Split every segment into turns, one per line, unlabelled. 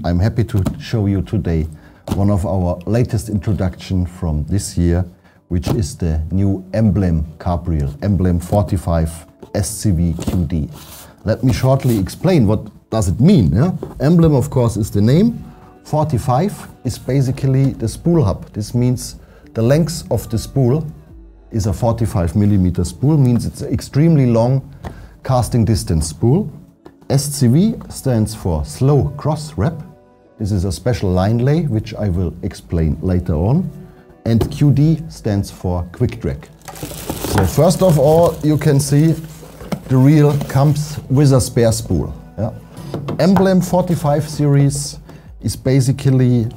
I'm happy to show you today one of our latest introduction from this year, which is the new Emblem carp reel, Emblem 45 SCW QD. Let me shortly explain what does it mean. Yeah? Emblem, of course, is the name. 45 is basically the spool hub. This means the length of the spool is a 45 millimeter spool, means it's an extremely long casting distance spool. SCW stands for slow cross wrap. This is a special line lay, which I will explain later on. And QD stands for quick drag. So first of all, you can see the reel comes with a spare spool. Yeah. Emblem 45 series is basically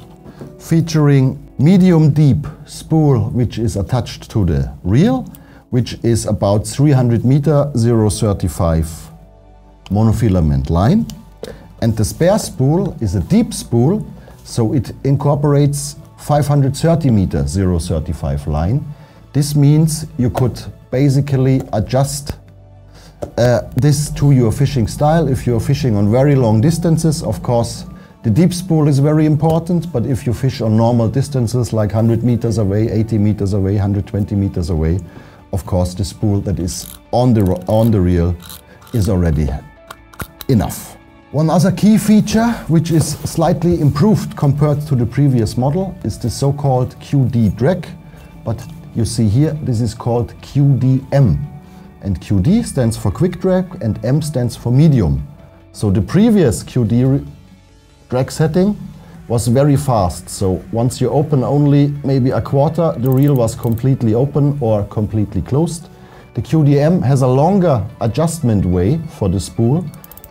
featuring medium deep spool which is attached to the reel, which is about 300 meter 0.35 monofilament line, and the spare spool is a deep spool, so it incorporates 530 meter 0.35 line. This means you could basically adjust this to your fishing style. If you're fishing on very long distances, of course the deep spool is very important, but if you fish on normal distances like 100 meters away, 80 meters away, 120 meters away, of course the spool that is on the reel is already enough. One other key feature which is slightly improved compared to the previous model is the so-called QD drag, but you see here this is called QDM, and QD stands for quick drag and M stands for medium. So the previous QD drag setting was very fast, so once you open only maybe a quarter, the reel was completely open or completely closed. The QDM has a longer adjustment way for the spool,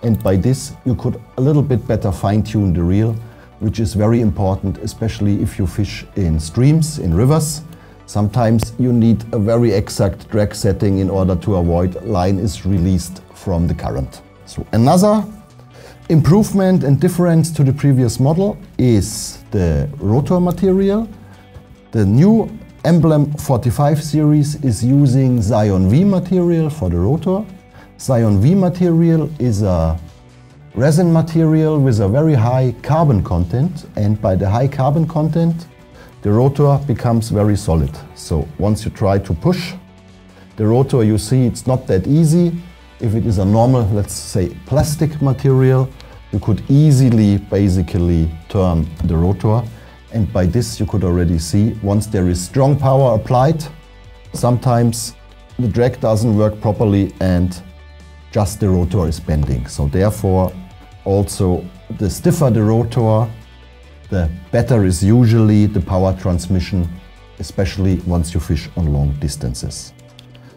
and by this you could a little bit better fine-tune the reel, which is very important, especially if you fish in streams, in rivers. Sometimes you need a very exact drag setting in order to avoid line is released from the current. So another improvement and difference to the previous model is the rotor material. The new Emblem 45 series is using Zaion V material for the rotor. Zaion V material is a resin material with a very high carbon content, and by the high carbon content the rotor becomes very solid. So once you try to push the rotor, you see it's not that easy. If it is a normal, let's say, plastic material, you could easily basically turn the rotor, and by this you could already see once there is strong power applied, sometimes the drag doesn't work properly and just the rotor is bending. So therefore also the stiffer the rotor, the better is usually the power transmission, especially once you fish on long distances.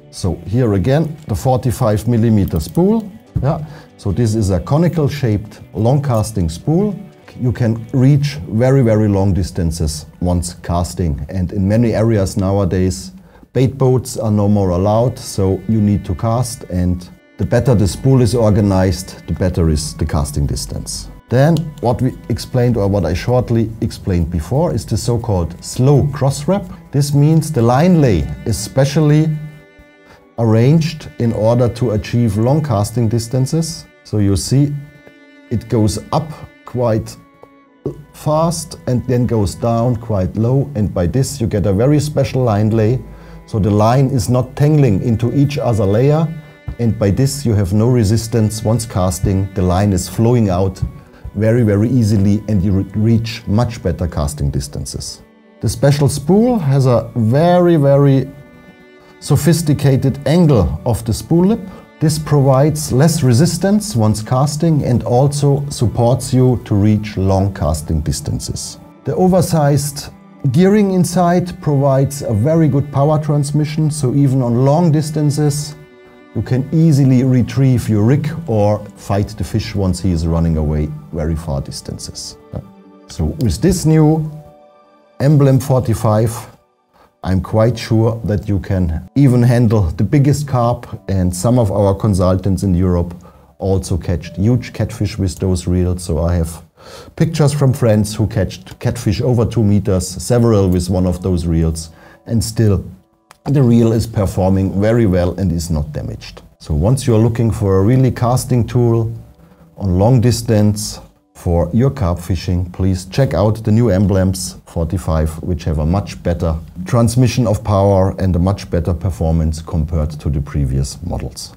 So here again the 45 millimeter spool. Yeah. So this is a conical shaped long casting spool. You can reach very, very long distances once casting, and in many areas nowadays bait boats are no more allowed, so you need to cast, and the better the spool is organized, the better is the casting distance. Then what we explained, or what I shortly explained before, is the so-called slow cross wrap. This means the line lay is specially arranged in order to achieve long casting distances. So you see it goes up quite fast and then goes down quite low, and by this you get a very special line lay. So the line is not tangling into each other layer, and by this you have no resistance. Once casting, the line is flowing out very, very easily and you reach much better casting distances. The special spool has a very, very sophisticated angle of the spool lip. This provides less resistance once casting and also supports you to reach long casting distances. The oversized gearing inside provides a very good power transmission, so even on long distances you can easily retrieve your rig or fight the fish once he is running away very far distances. So with this new Emblem 45, I'm quite sure that you can even handle the biggest carp, and some of our consultants in Europe also catch huge catfish with those reels. So I have pictures from friends who catched catfish over 2 meters, several with one of those reels, and still the reel is performing very well and is not damaged. So once you're looking for a really casting tool on long distance For your carp fishing, please check out the new Emblems 45, which have a much better transmission of power and a much better performance compared to the previous models.